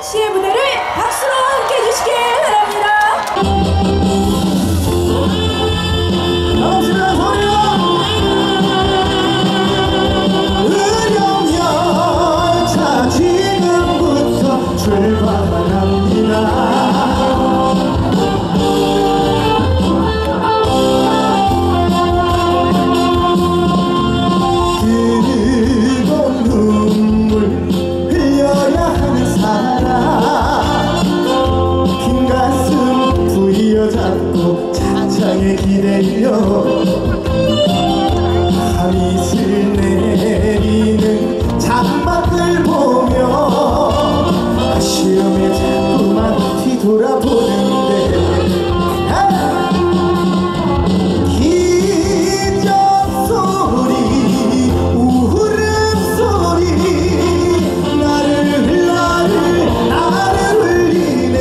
씨의 무대를 박수로 함께 해주시길 바랍니다. 반갑습니다. 소리요. 의령열차 지금부터 출발합니다. 기대려 하미슬 내리는 장막을 보며 아쉬움에 자꾸만 뒤돌아보는데 기적소리 울음소리 나를 울리네.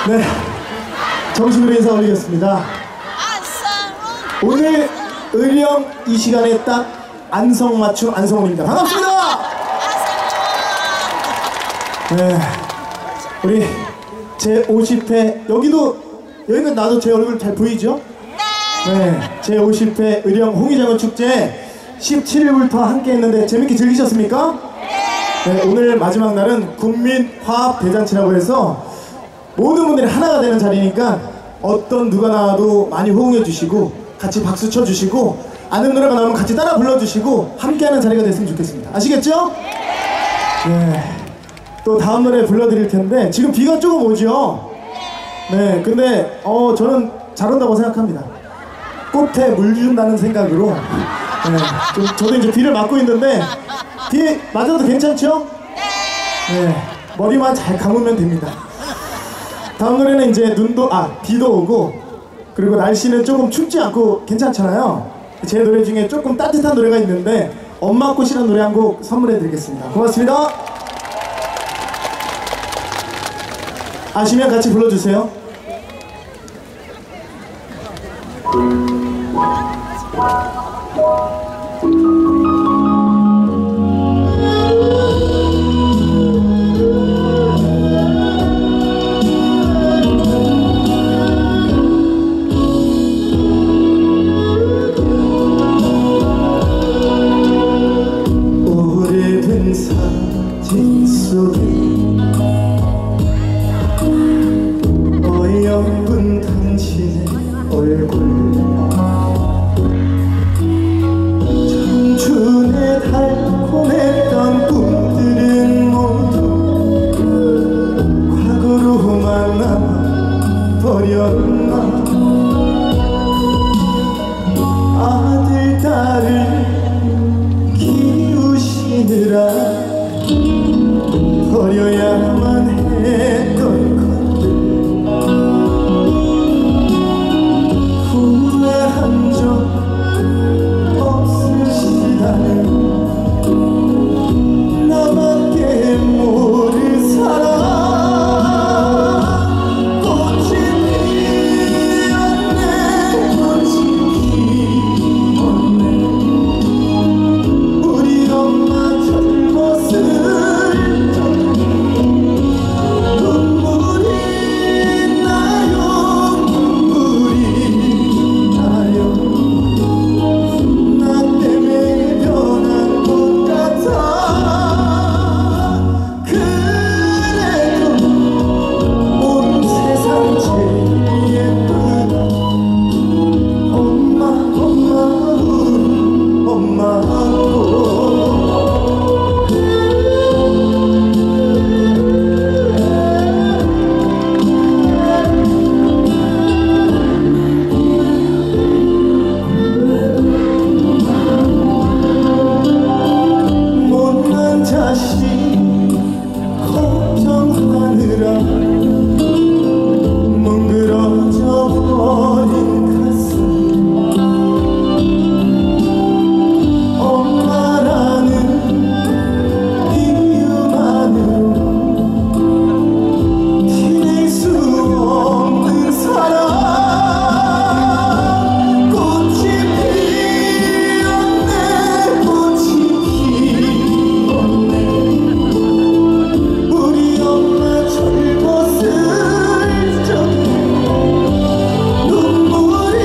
네, 정식으로 인사 올리겠습니다. 오늘 의령 이 시간에 딱 안성맞춤 안성훈입니다. 반갑습니다. 네, 우리 제 50회 여기는 나도 제 얼굴 잘 보이죠? 네, 제 50회 의령 홍위장어 축제 17일부터 함께 했는데 재밌게 즐기셨습니까? 네, 오늘 마지막 날은 국민화합대잔치라고 해서 모든 분들이 하나가 되는 자리니까 어떤 누가 나와도 많이 호응해 주시고 같이 박수 쳐 주시고 아는 노래가 나오면 같이 따라 불러주시고 함께하는 자리가 됐으면 좋겠습니다. 아시겠죠? 네. 또 다음 노래 불러드릴 텐데 지금 비가 조금 오죠? 네. 근데 저는 잘 온다고 생각합니다. 꽃에 물 준다는 생각으로 네. 저도 이제 비를 맞고 있는데 비 맞아도 괜찮죠? 네. 머리만 잘 감으면 됩니다. 다음 노래는 이제 비도 오고 그리고 날씨는 조금 춥지 않고 괜찮잖아요. 제 노래 중에 조금 따뜻한 노래가 있는데 엄마꽃이라는 노래 한 곡 선물해 드리겠습니다. 고맙습니다. 아시면 같이 불러주세요. 사진 속에 어여쁜 당신의 얼굴 참 하느라 버려야만 했던 것들 후회한 적 없으시다는 나밖에 모를 사랑 꽃이 피었네 꽃이 피었네 우리 엄마 젊었을 적 눈물이 나요 눈물이 나요 나 때문에 변한 것 같아 그래도 온 세상 제일 예쁘다 엄마 엄마 우리 엄마고 못난 자식 걱정하느라 뭉그러져 버린 가슴 엄마라는 이유만으로 티낼 수 없는 사랑 꽃이 피었네 꽃이 피었네 우리 엄마 젊었을 적 눈물이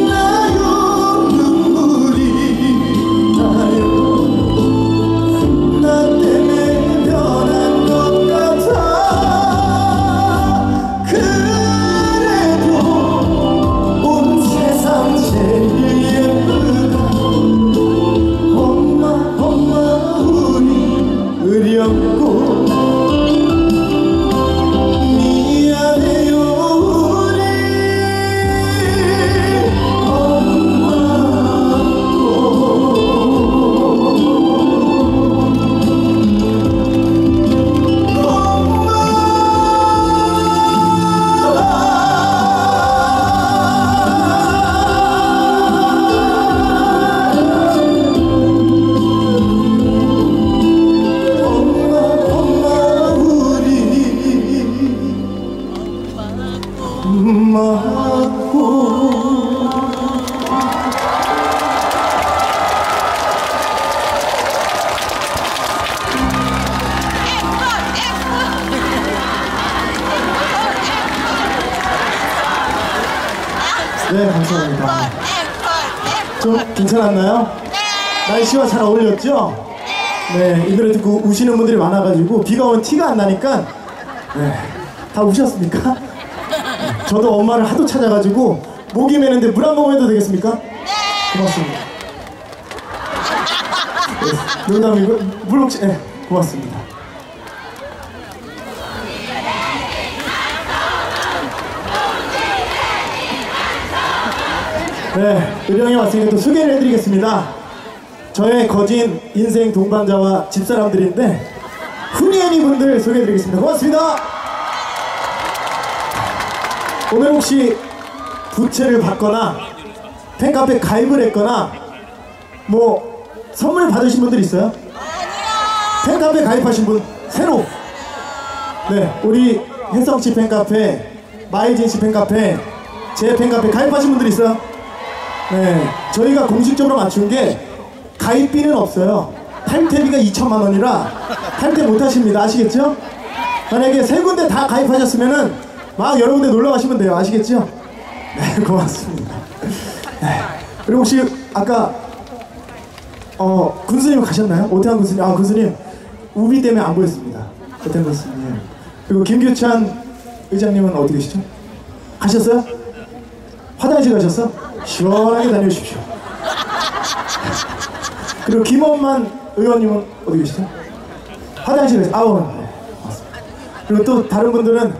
나요 눈물이 나요 나 때문에 변한 것 같아 그래도 온 세상 제일 예쁘다 엄마 엄마 우리 의리없고 미안해요 우리 네, 감사합니다. 좀 괜찮았나요? 날씨와 잘 어울렸죠? 네, 이 노래 듣고 우시는 분들이 많아가지고 비가 온 티가 안 나니까 네, 다 우셨습니까? 저도 엄마를 하도 찾아가지고 목이 메는데 물 한 모금 해도 되겠습니까? 고맙습니다. 네, 농담이고 물 혹시 네, 고맙습니다. 네, 의령이 왔으니까 또 소개를 해드리겠습니다. 저의 거진 인생 동반자와 집사람들인데 훈이애니 분들 소개해드리겠습니다. 고맙습니다. 오늘 혹시 부채를 받거나 팬카페 가입을 했거나 뭐 선물 받으신 분들 있어요? 팬카페 가입하신 분 새로 네, 우리 혜성씨 팬카페, 마이진씨 팬카페, 제 팬카페 가입하신 분들 있어요? 네, 저희가 공식적으로 맞춘 게 가입비는 없어요. 탈퇴비가 2천만 원이라 탈퇴 못하십니다. 아시겠죠? 만약에 세 군데 다 가입하셨으면은 막 여러 군데 놀러 가시면 돼요. 아시겠죠? 네, 고맙습니다. 네. 그리고 혹시 아까 군수님 가셨나요? 오태환 군수님. 아, 군수님 우비 때문에 안 보였습니다. 오태환 군수님. 그리고 김규찬 의장님은 어디 계시죠? 가셨어요? 화장실 가셨어? 시원하게 다녀오십시오. 그리고 김원만 의원님은 어디 계시죠? 화장실에 아우 네, 맞습니다. 그리고 또 다른 분들은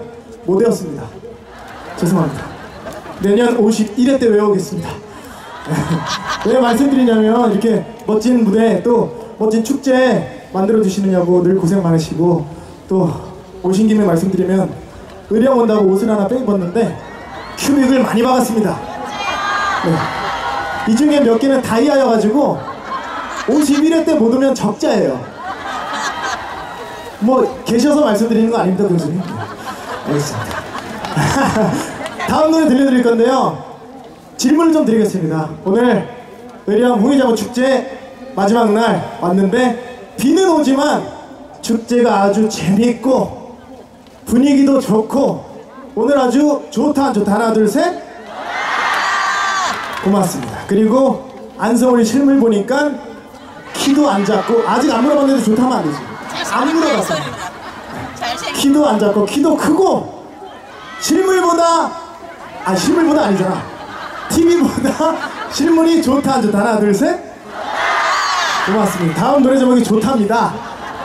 못 외웠습니다. 죄송합니다. 내년 51회 때 외우겠습니다. 왜 말씀드리냐면 이렇게 멋진 무대 또 멋진 축제 만들어 주시느냐고 늘 고생 많으시고, 또 오신 김에 말씀드리면 의령 온다고 옷을 하나 빼입었는데 큐빅을 많이 박았습니다. 네. 이 중에 몇 개는 다이아여가지고 51회 때 못 오면 적자예요. 뭐 계셔서 말씀드리는 거 아닙니다, 교수님. 알겠습니다. 다음 노래 들려드릴 건데요, 질문을 좀 드리겠습니다. 오늘 의령 홍의자고 축제 마지막 날 왔는데 비는 오지만 축제가 아주 재밌고 분위기도 좋고 오늘 아주 좋다 안 좋다? 하나 둘 셋. 고맙습니다. 그리고 안성우리 실물 보니까 키도 안 작고, 아직 안 물어봤는데 좋다 하면 안 되지. 안 물어봤어. 키도 안 작고 키도 크고 실물보다 아니잖아. TV보다 실물이 좋다 안 좋다? 하나 둘 셋. 고맙습니다. 다음 노래 제목이 좋답니다.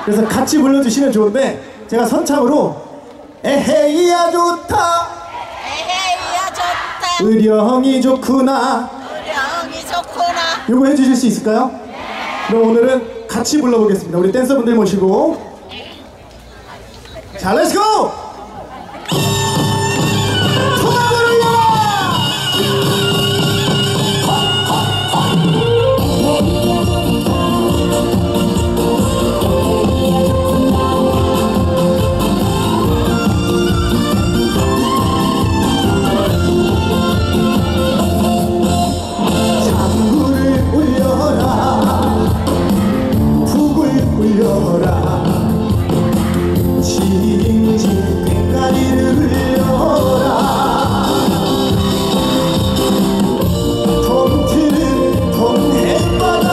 그래서 같이 불러주시면 좋은데 제가 선창으로 에헤이야 좋다, 에헤이야 좋다, 의령이 좋구나, 의령이 좋구나. 요거 해주실 수 있을까요? 그럼 오늘은 같이 불러보겠습니다. 우리 댄서분들 모시고. 자, 렛츠고! 통합을 올려라! 장구를 울려라, 북을 울려라, 징징 꽹과리를 흘려라. 동트는 동해바다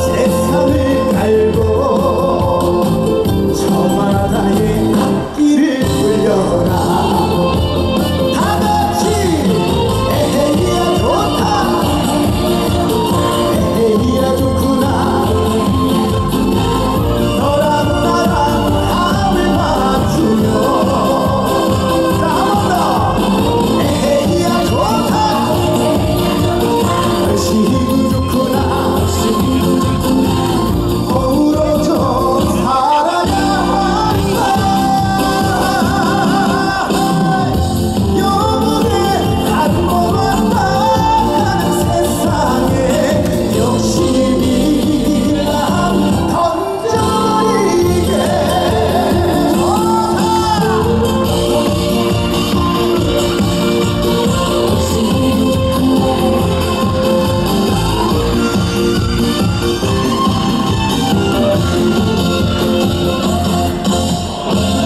세상을 갈고 저바다에 앞길을 울려라. 다같이 에헤이야 좋다, 에헤이야 좋구나, 너랑 나랑 합을 맞추며. 자, 한 번 더. 에헤이야 좋다, 날씨도 좋구나, 어우러져 살아야 한다. 영원에 한 번 왔다 가는 세상에 욕심이란 던져버리게.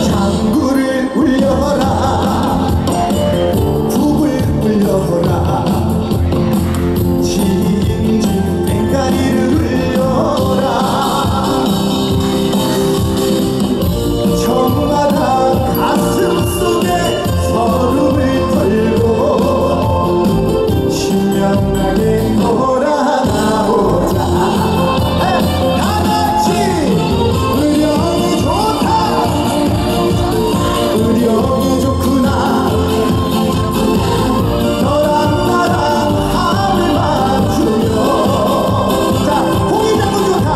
장구를 울려라, 북을 울려라, 징징 꽹과리를 울려라. 저마다 가슴 속에 서름을 털고 신명나게 돌아나오자. 다같이 의령이 좋다, 의령이 좋구나, 너랑 나랑 합을 맞추며. 자, 홍의장군 좋다,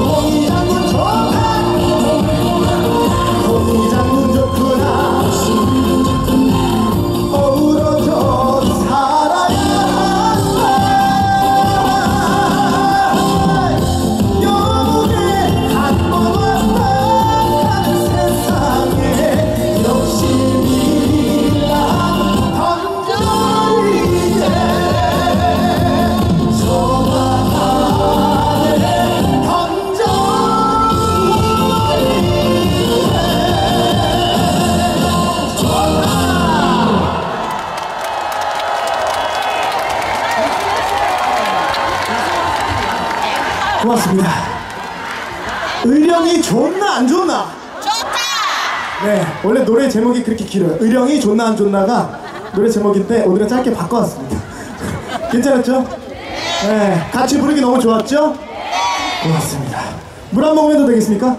홍의장군 좋다, 홍의장군 좋구나, 어우러져 살아야 한다. 영원에 한 번 왔다 가는 세상에 욕심이란 던져버리게. 저 바다에 고맙습니다. 의령이 좋나 안 좋나? 좋다. 네, 원래 노래 제목이 그렇게 길어요. 의령이 좋나 안 좋나가 노래 제목인데 오늘은 짧게 바꿔왔습니다. 괜찮았죠? 네, 같이 부르기 너무 좋았죠? 고맙습니다. 물 한 모금 해도 되겠습니까?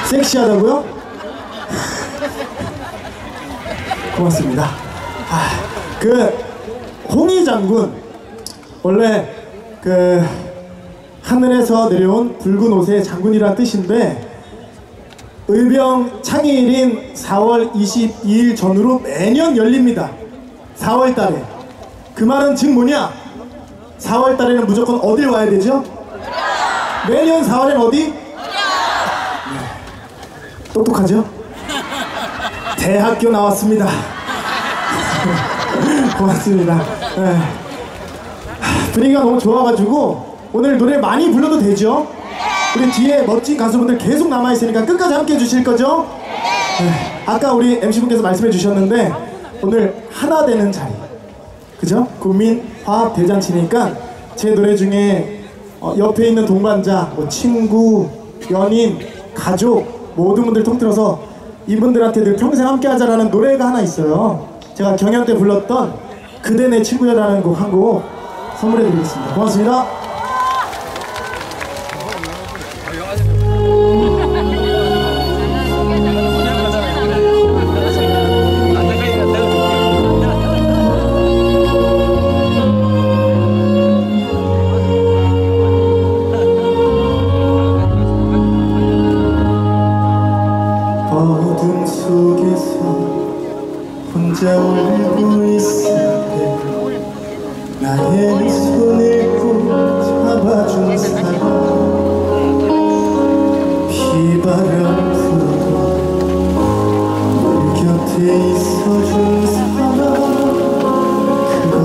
섹시하다고요? 고맙습니다. 그 홍희 장군 원래 그 하늘에서 내려온 붉은 옷의 장군이란 뜻인데 의병 창의일인 4월 22일 전후로 매년 열립니다. 4월 달에. 그 말은 즉 뭐냐? 4월 달에는 무조건 어딜 와야 되죠? 매년 4월엔 어디? 네. 똑똑하죠? 대학교 나왔습니다. 고맙습니다. 네. 분위기가 너무 좋아가지고 오늘 노래 많이 불러도 되죠? 우리 뒤에 멋진 가수분들 계속 남아있으니까 끝까지 함께 해주실 거죠? 네. 아까 우리 MC분께서 말씀해 주셨는데 오늘 하나 되는 자리, 그죠? 국민 화합 대잔치니까 제 노래 중에 옆에 있는 동반자, 뭐 친구, 연인, 가족 모든 분들 통틀어서 이분들한테 늘 평생 함께 하자라는 노래가 하나 있어요. 제가 경연 때 불렀던 그대 내 친구야라는 곡 한 곡 선물해 드리겠습니다. 고맙습니다. 어둠 속에서 혼자 울고 있을 때 나의 손을 꼭 잡아준 사람, 비바람 불어도 늘 곁에 있어준 사람, 그건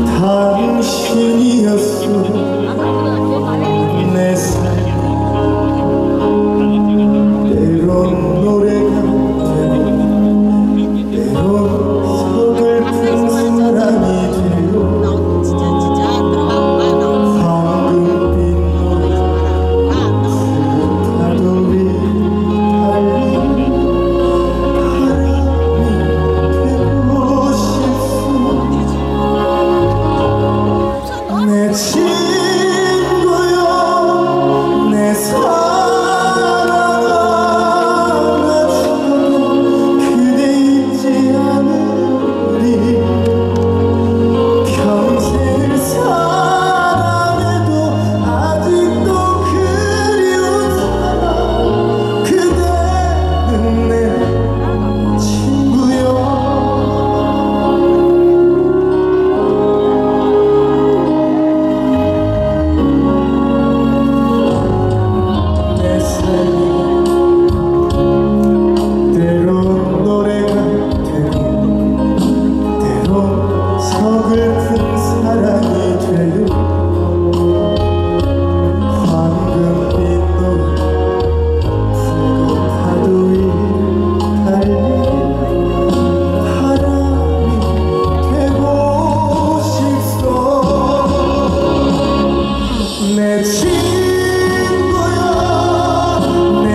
바로 당신이었어. 내 삶 때론 노래가 되고 때론 서글픈 사랑이 되고 황금빛 노래 파도 위 달린 바람이 되고 싶소. 내 친구여 내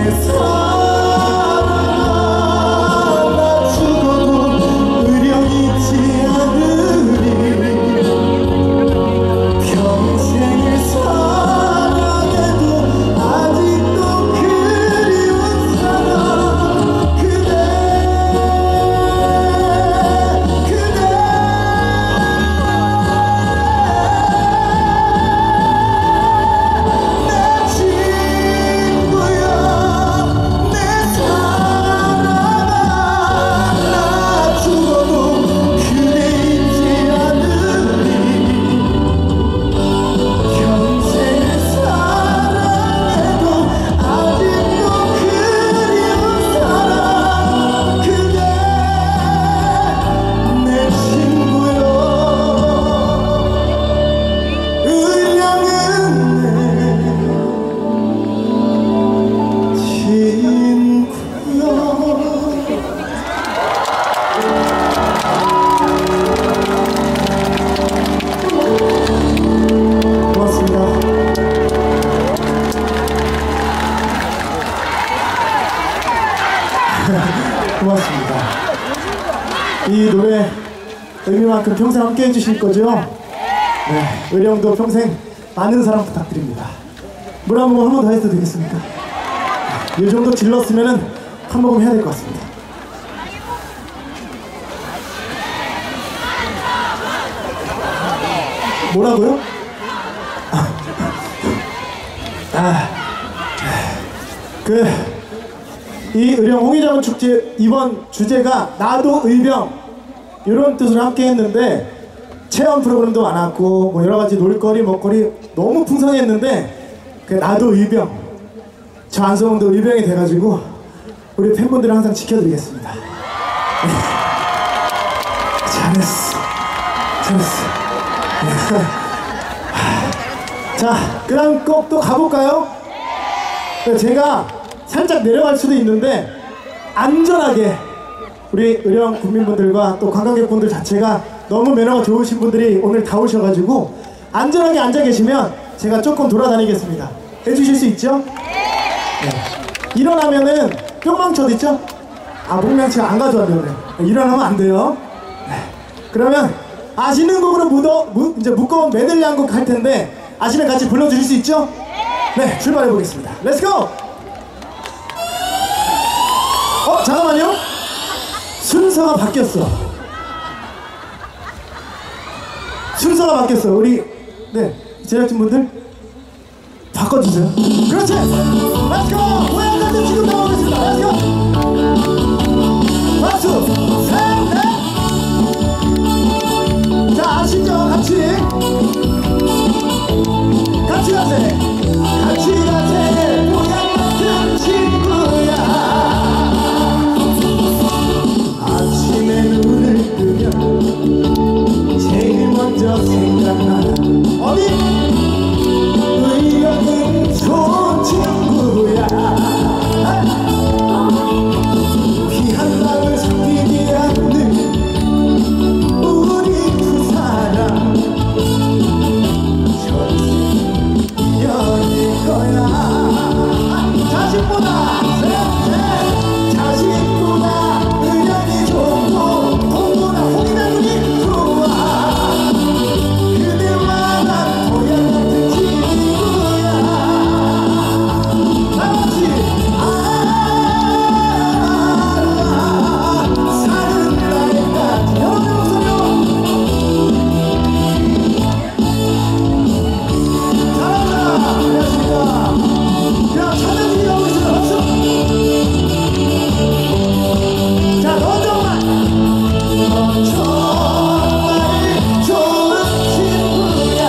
고맙습니다. 이 노래 의미만큼 평생 함께 해주실 거죠? 네, 의령도 평생 많은 사랑 부탁드립니다. 물 한 모금 한 번 더 해도 되겠습니까? 이 정도 질렀으면은 한 모금 해야 될 것 같습니다. 뭐라고요? 이 의령 홍의자문 축제 이번 주제가 나도 의병 이런 뜻으로 함께 했는데 체험 프로그램도 많았고 뭐 여러 가지 놀거리 먹거리 너무 풍성했는데 그 나도 의병 저 안성홍도 의병이 돼가지고 우리 팬분들을 항상 지켜드리겠습니다. 네. 잘했어. 자, 그럼 꼭 또 가볼까요? 제가 살짝 내려갈 수도 있는데 안전하게 우리 의령 국민분들과 또 관광객분들 자체가 너무 매너가 좋으신 분들이 오늘 다 오셔가지고 안전하게 앉아 계시면 제가 조금 돌아다니겠습니다. 해주실 수 있죠? 네. 일어나면은 뿅망치 어디 있죠? 아, 목명치가 안 가져왔네요. 그래. 일어나면 안 돼요. 네. 그러면 아시는 곡으로 이제 무거운 메들리 한 곡 할 텐데 아시는 같이 불러주실 수 있죠? 네, 출발해 보겠습니다. 렛츠고! 잠깐만요. 순서가 바뀌었어. 우리 제작진분들 바꿔주세요. 그렇지. 렛츠고. 고향같은 지금 나오겠습니다. 렛츠고. 박수. 셋, 넷. 자, 아시죠? 같이 가세. 고향같은 친구야. 아침에 눈을 뜨면 제일 먼저 생각나는 어디? 의령은 좋은 친구야. 귀한 마음을 삭히지 않는 우리 두 사람 전생연일 거야. 자식보다 의령이 좋고 동보다 홍의자문이 좋아. 그대와 난 고향 같은 친구야. 나같이 사는 날까지 여러분의 목소리로 잘한다. 안녕하십니까. 그냥 천연이 가고 있습니다. 박수. 자, 넌 정말 좋은 친구야.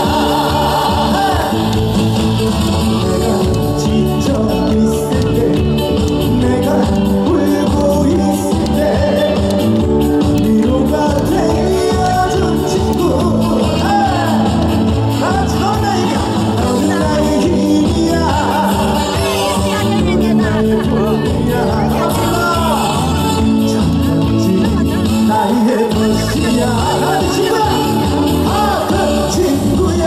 내가 지쳐 있을 때, 내가 울고 있을 때 위로가 되어준 친구. 나같이 넌 나의 힘이야. 너는 나의 힘이야. 나의 도움이야. 나의 것이야. 나의 친구야. 그 친구야.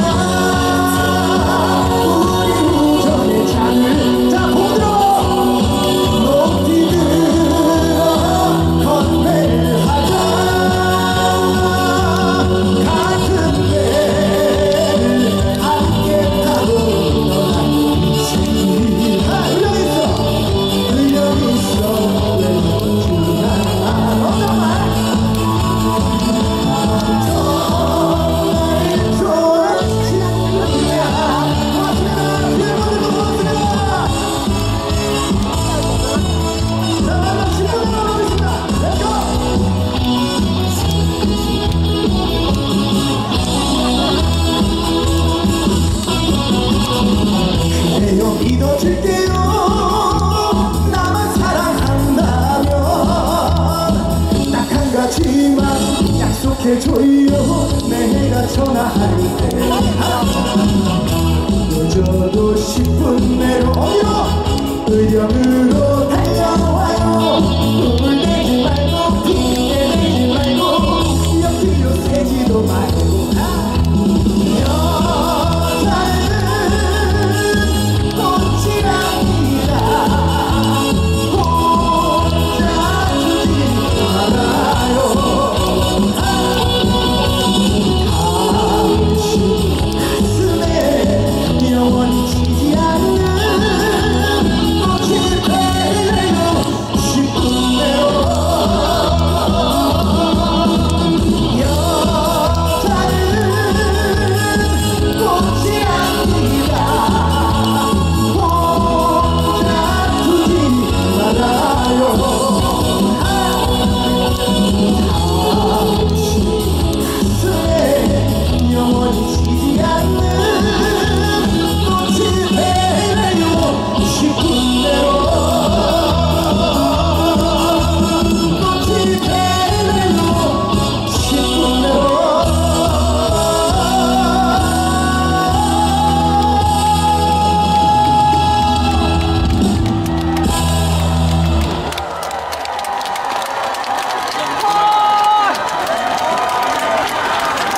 우리 우정의 잔을 자 보들어 높이 들어 건배를 하자. 같은 배를 함께 타고 떠난 친구. 의령 있어 왜 멋지냐. 그래요 믿어줄게요. 나만 사랑한다면 딱 한 가지만 약속해줘요. 내가 전화할 때 늦어도 10분 내로 어디로? 의령으로 달려와요. 꿈을 내지 말고 핑계 내지 말고 옆뒤로 새지도 말고. 혼자 두지 말아요.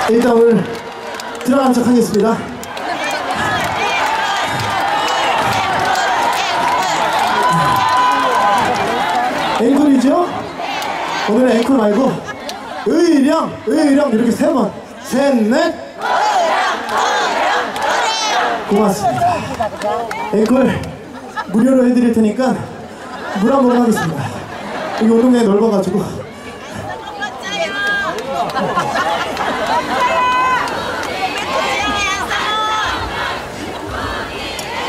일단 오늘 들어가는 척 하겠습니다. 앵콜이죠? 오늘은 앵콜 말고 의령 이렇게 3번 셋넷 고맙습니다. 앵콜 무료로 해드릴 테니까 물 한 모금 하겠습니다. 여기 운동장이 넓어가지고.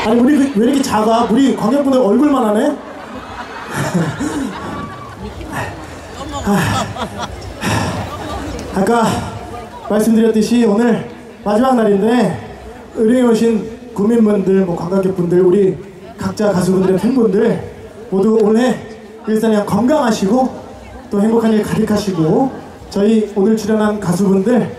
아니 물이 왜 이렇게 작아? 물이 관객분들 얼굴만 하네? 아까 말씀드렸듯이 오늘 마지막 날인데 의령에 오신 국민분들, 뭐 관광객분들, 우리 각자 가수분들의 팬분들 모두 올해 일산양 건강하시고 또 행복한 일 가득하시고 저희 오늘 출연한 가수분들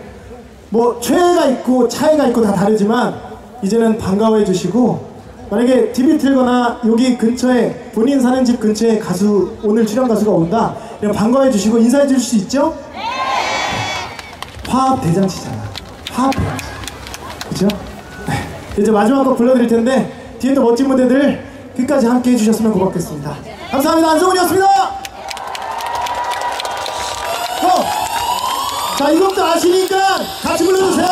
뭐 최애가 있고 차이가 있고 다 다르지만 이제는 반가워해 주시고 만약에 TV 틀거나 여기 근처에 본인 사는 집 근처에 가수 오늘 출연 가수가 온다 이런 반가워해 주시고 인사해 주실 수 있죠? 네! 화합 대잔치잖아. 화합 대잔치. 그쵸? 네. 이제 마지막 곡 불러드릴 텐데 뒤에 또 멋진 무대들 끝까지 함께 해주셨으면 고맙겠습니다. 감사합니다. 안성훈이었습니다. 자, 이곡도 아시니까 같이 불러주세요.